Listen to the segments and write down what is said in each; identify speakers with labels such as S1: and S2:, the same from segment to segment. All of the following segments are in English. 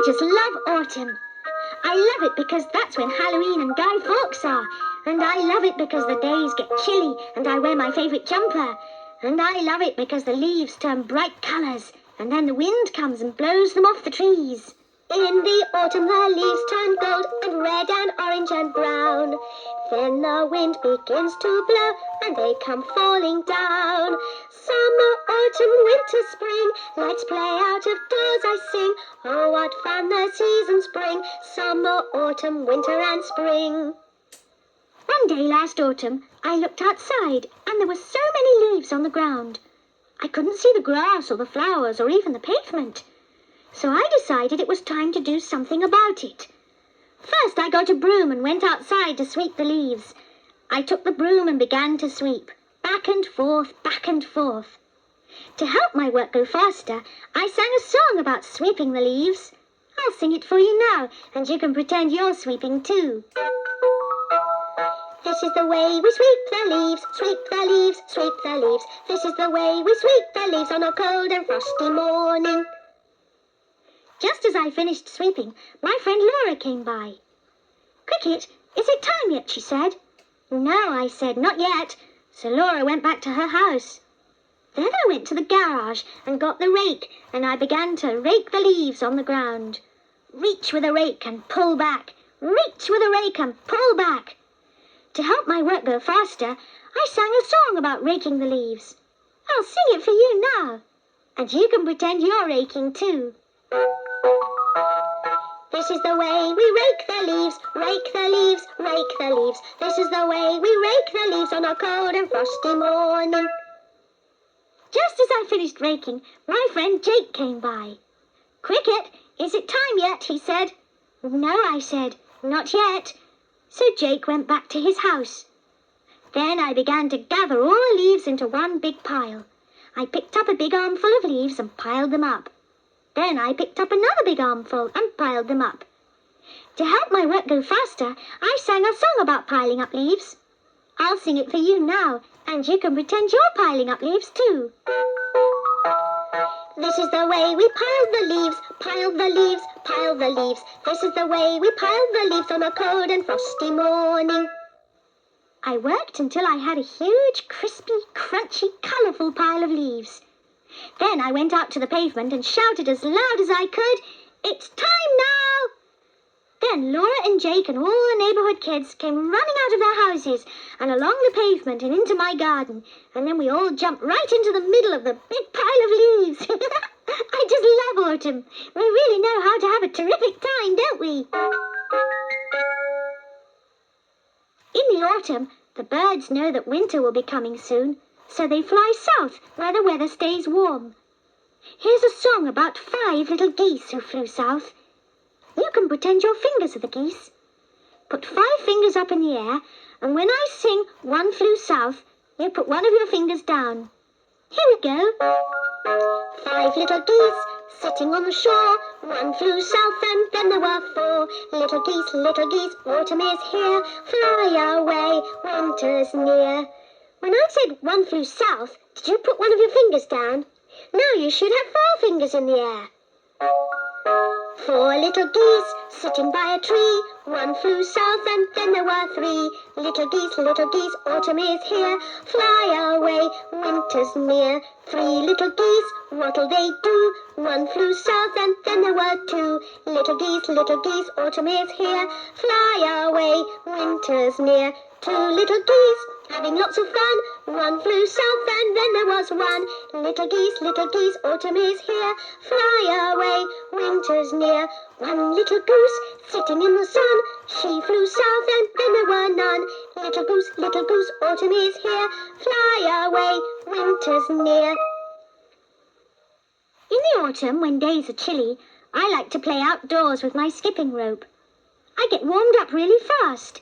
S1: just love autumn. I love it because that's when Halloween and Guy Fawkes are. And I love it because the days get chilly and I wear my favourite jumper. And I love it because the leaves turn bright colours and then the wind comes and blows them off the trees. In the autumn the leaves turn gold and red and orange and brown. Then the wind begins to blow and they come falling down. Summer, autumn, winter, spring, let's play out of doors, I sing. Oh, what fun the seasons bring, summer, autumn, winter and spring. One day last autumn, I looked outside and there were so many leaves on the ground. I couldn't see the grass or the flowers or even the pavement. So I decided it was time to do something about it. First I got a broom and went outside to sweep the leaves. I took the broom and began to sweep, back and forth, back and forth. To help my work go faster, I sang a song about sweeping the leaves. I'll sing it for you now, and you can pretend you're sweeping too. This is the way we sweep the leaves, sweep the leaves, sweep the leaves. This is the way we sweep the leaves on a cold and frosty morning. Just as I finished sweeping, my friend Laura came by. "Cricket, is it time yet?" she said. "No," I said, "not yet." So Laura went back to her house. Then I went to the garage and got the rake, and I began to rake the leaves on the ground. Reach with a rake and pull back. Reach with a rake and pull back. To help my work go faster, I sang a song about raking the leaves. I'll sing it for you now, and you can pretend you're raking too. This is the way we rake the leaves, rake the leaves, rake the leaves. This is the way we rake the leaves on a cold and frosty morning. Just as I finished raking, my friend Jake came by. "Cricket, is it time yet?" he said. "No," I said, "not yet." So Jake went back to his house. Then I began to gather all the leaves into one big pile. I picked up a big armful of leaves and piled them up. Then I picked up another big armful and piled them up. To help my work go faster, I sang a song about piling up leaves. I'll sing it for you now, and you can pretend you're piling up leaves too. This is the way we pile the leaves, pile the leaves, pile the leaves. This is the way we pile the leaves on a cold and frosty morning. I worked until I had a huge, crispy, crunchy, colourful pile of leaves. Then I went out to the pavement and shouted as loud as I could, "It's time now!" Then Laura and Jake and all the neighbourhood kids came running out of their houses and along the pavement and into my garden, and then we all jumped right into the middle of the big pile of leaves. I just love autumn. We really know how to have a terrific time, don't we? In the autumn, the birds know that winter will be coming soon, so they fly south where the weather stays warm. Here's a song about 5 little geese who flew south. You can pretend your fingers are the geese. Put 5 fingers up in the air, and when I sing 1 flew south, you put one of your fingers down. Here we go. 5 little geese sitting on the shore. 1 flew south and then there were 4. Little geese, autumn is here. Fly away, winter's near. When I said 1 flew south, did you put one of your fingers down? Now you should have 4 fingers in the air. 4 little geese sitting by a tree. 1 flew south and then there were 3. Little geese, autumn is here. Fly away, winter's near. 3 little geese, what'll they do? 1 flew south and then there were 2. Little geese, autumn is here. Fly away, winter's near. 2 little geese, having lots of fun. 1 flew south and then there was 1. Little geese, autumn is here. Fly away, winter's near. 1 little goose, sitting in the sun. She flew south and then there were none. Little goose, autumn is here. Fly away, winter's near. In the autumn, when days are chilly, I like to play outdoors with my skipping rope. I get warmed up really fast.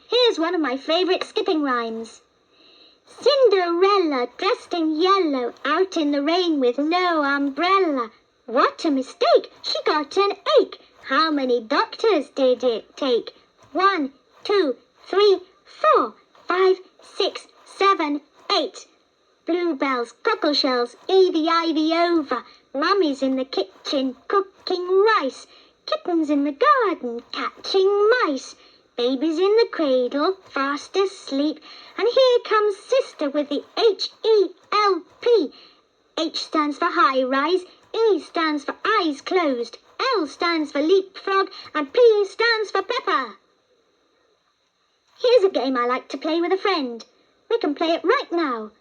S1: Here's one of my favourite skipping rhymes. Cinderella, dressed in yellow, out in the rain with no umbrella. What a mistake, she got an ache. How many doctors did it take? 1, 2, 3, 4, 5, 6, 7, 8. Bluebells, cockleshells, ivy over. Mummy's in the kitchen cooking rice. kittens in the garden catching mice, babies in the cradle fast asleep, and here comes sister with the H-E-L-P. H stands for high rise, E stands for eyes closed, L stands for leapfrog, and P stands for pepper. Here's a game I like to play with a friend. We can play it right now.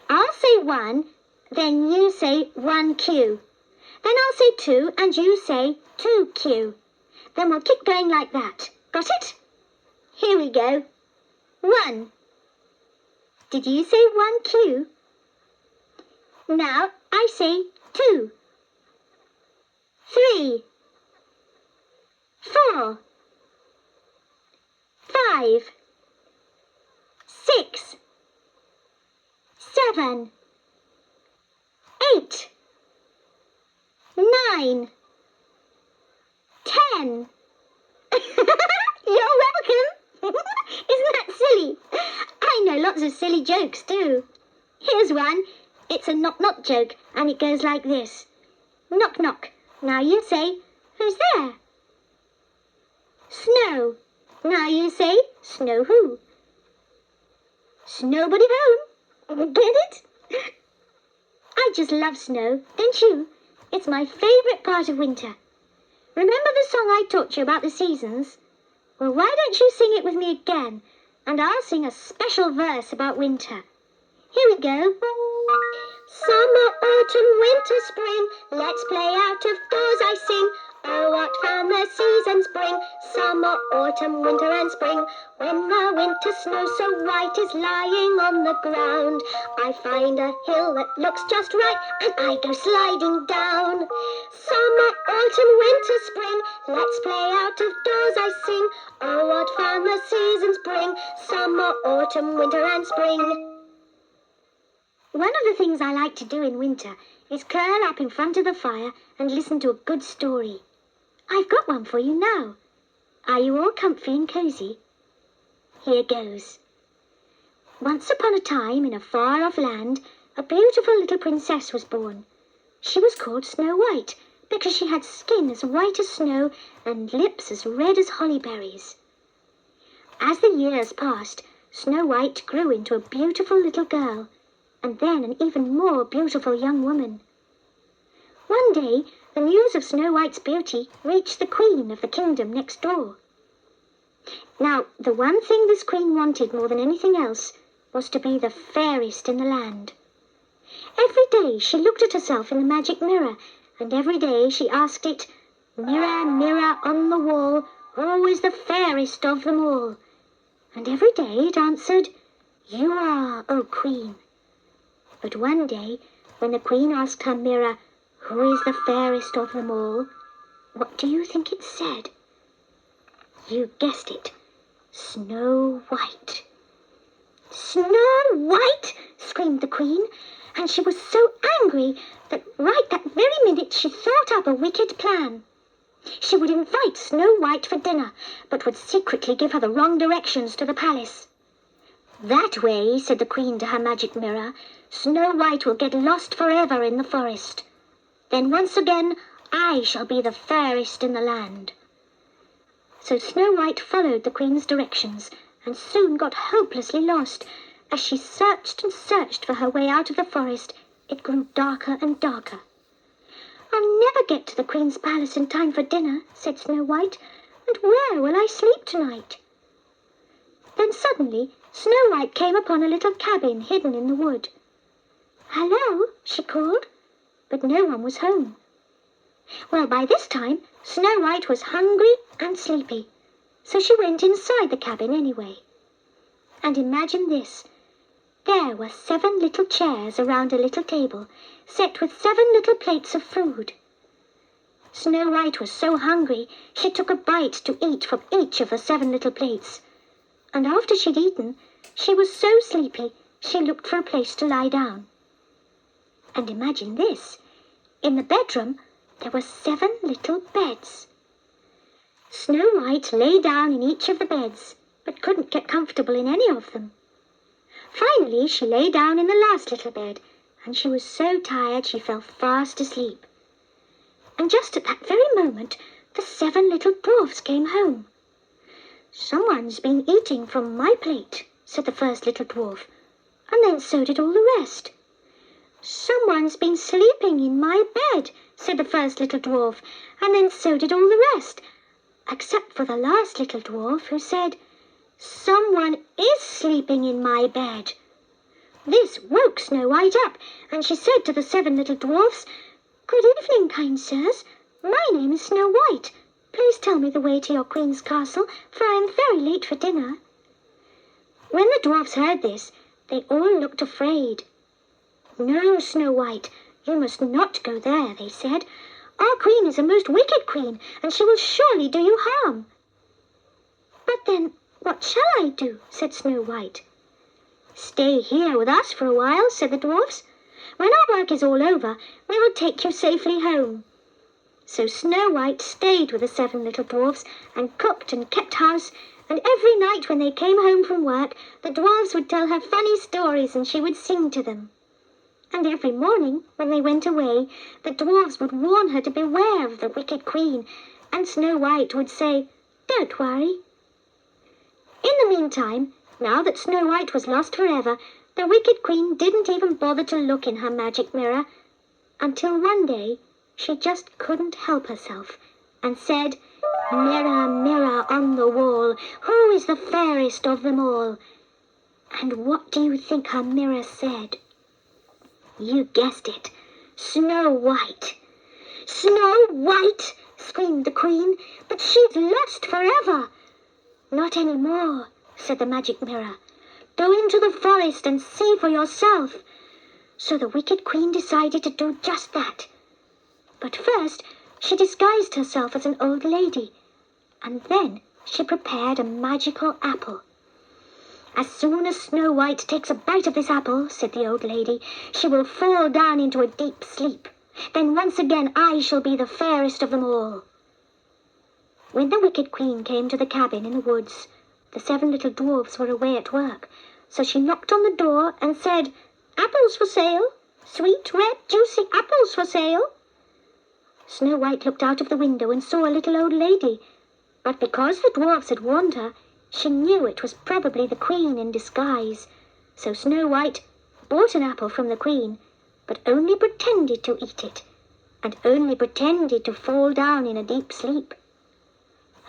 S1: I'll say 1, then you say 1Q. Then I'll say 2 and you say 2Q. Then we'll keep going like that. Got it? Here we go. 1. Did you say 1Q? Now I say 2. 3. 4. 5. 6. 7. 8. 9. 10. You're welcome. Isn't that silly? I know lots of silly jokes too. Here's one. It's a knock-knock joke, and it goes like this. Knock, knock. Now you say, who's there? Snow. Now you say, snow who? Snowbody home. Get it? I just love snow, don't you? It's my favourite part of winter. Remember the song I taught you about the seasons? Well, why don't you sing it with me again? And I'll sing a special verse about winter. Here we go. Summer, autumn, winter, spring, let's play out of doors, I sing. Oh, what fun the seasons bring, summer, autumn, winter and spring. When the winter snow so white is lying on the ground, I find a hill that looks just right and I go sliding down. Summer, autumn, winter, spring, let's play out of doors, I sing. Oh, what fun the seasons bring, summer, autumn, winter and spring. One of the things I like to do in winter is curl up in front of the fire and listen to a good story. I've got one for you now. Are you all comfy and cosy? Here goes. Once upon a time in a far-off land, a beautiful little princess was born. She was called Snow White because she had skin as white as snow and lips as red as holly berries. As the years passed, Snow White grew into a beautiful little girl, and then an even more beautiful young woman. One day, the news of Snow White's beauty reached the queen of the kingdom next door. Now, the one thing this queen wanted more than anything else was to be the fairest in the land. Every day she looked at herself in the magic mirror, and every day she asked it, "Mirror, mirror on the wall, who is the fairest of them all?" And every day it answered, "You are, O queen." But one day, when the queen asked her mirror, "Who is the fairest of them all?" what do you think it said? You guessed it, Snow White. "Snow White!" screamed the queen, and she was so angry that right that very minute she thought up a wicked plan. She would invite Snow White for dinner, but would secretly give her the wrong directions to the palace. "That way," said the queen to her magic mirror, "Snow White will get lost forever in the forest. Then once again I shall be the fairest in the land." So Snow White followed the queen's directions and soon got hopelessly lost. As she searched and searched for her way out of the forest, it grew darker and darker. "I'll never get to the queen's palace in time for dinner," said Snow White, "and where will I sleep tonight?" Then suddenly Snow White came upon a little cabin hidden in the wood. "Hello," she called, but no one was home. Well, by this time, Snow White was hungry and sleepy, so she went inside the cabin anyway. And imagine this. There were 7 little chairs around a little table, set with 7 little plates of food. Snow White was so hungry, she took a bite to eat from each of the 7 little plates. And after she'd eaten, she was so sleepy, she looked for a place to lie down. And imagine this. In the bedroom, there were 7 little beds. Snow White lay down in each of the beds, but couldn't get comfortable in any of them. Finally, she lay down in the last little bed, and she was so tired she fell fast asleep. And just at that very moment, the 7 little dwarfs came home. "Someone's been eating from my plate," said the first little dwarf, and then so did all the rest. "Someone's been sleeping in my bed," said the first little dwarf, and then so did all the rest, except for the last little dwarf, who said, "Someone is sleeping in my bed." This woke Snow White up, and she said to the 7 little dwarfs, "Good evening, kind sirs. My name is Snow White. Please tell me the way to your queen's castle, for I am very late for dinner." When the dwarfs heard this, they all looked afraid. "No, Snow White, you must not go there," they said. "Our queen is a most wicked queen, and she will surely do you harm." "But then, what shall I do?" said Snow White. "Stay here with us for a while," said the dwarfs. "When our work is all over, we will take you safely home." So Snow White stayed with the 7 little dwarfs and cooked and kept house, and every night when they came home from work, the dwarfs would tell her funny stories and she would sing to them. And every morning, when they went away, the dwarfs would warn her to beware of the wicked queen, and Snow White would say, "Don't worry." In the meantime, now that Snow White was lost forever, the wicked queen didn't even bother to look in her magic mirror, until one day she just couldn't help herself and said, "Mirror, mirror on the wall, who is the fairest of them all?" And what do you think her mirror said? You guessed it, Snow White. "Snow White!" screamed the queen, "but she's lost forever." "Not any more," said the magic mirror. "Go into the forest and see for yourself." So the wicked queen decided to do just that. But first she disguised herself as an old lady, and then she prepared a magical apple. "As soon as Snow White takes a bite of this apple," said the old lady, "she will fall down into a deep sleep. Then once again I shall be the fairest of them all." When the wicked queen came to the cabin in the woods, the 7 little dwarfs were away at work, so she knocked on the door and said, "Apples for sale, sweet, red, juicy apples for sale." Snow White looked out of the window and saw a little old lady, but because the dwarfs had warned her, she knew it was probably the queen in disguise. So Snow White bought an apple from the queen, but only pretended to eat it, and only pretended to fall down in a deep sleep.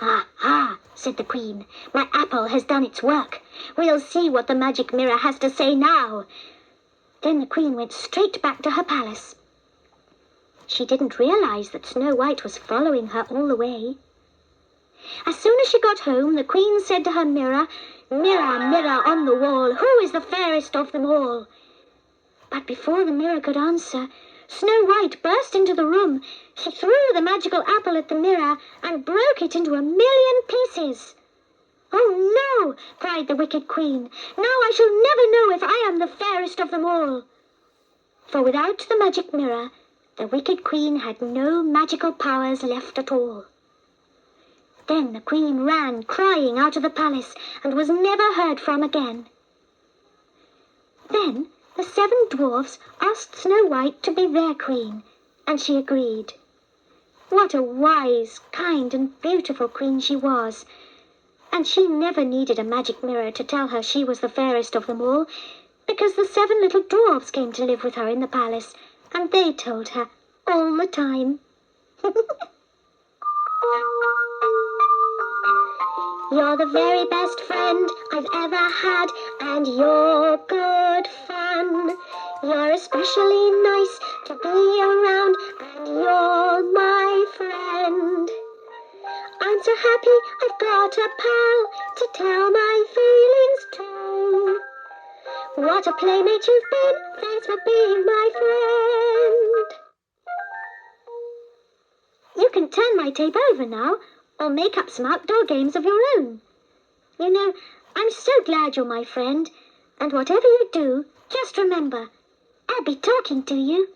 S1: "Ah, ah," said the queen, "my apple has done its work. We'll see what the magic mirror has to say now." Then the queen went straight back to her palace. She didn't realize that Snow White was following her all the way. As soon as she got home, the queen said to her mirror, "Mirror, mirror on the wall, who is the fairest of them all?" But before the mirror could answer, Snow White burst into the room. She threw the magical apple at the mirror and broke it into 1,000,000 pieces. "Oh no!" cried the wicked queen. "Now I shall never know if I am the fairest of them all." For without the magic mirror, the wicked queen had no magical powers left at all. Then the queen ran crying out of the palace and was never heard from again. Then the 7 dwarfs asked Snow White to be their queen, and she agreed. What a wise, kind, and beautiful queen she was, and she never needed a magic mirror to tell her she was the fairest of them all, because the 7 little dwarfs came to live with her in the palace, and they told her all the time. You're the very best friend I've ever had, and you're good fun. You're especially nice to be around, and you're my friend. I'm so happy I've got a pal to tell my feelings to. What a playmate you've been, thanks for being my friend. You can turn my tape over now, or make up some outdoor games of your own. You know, I'm so glad you're my friend, and whatever you do, just remember, I'll be talking to you.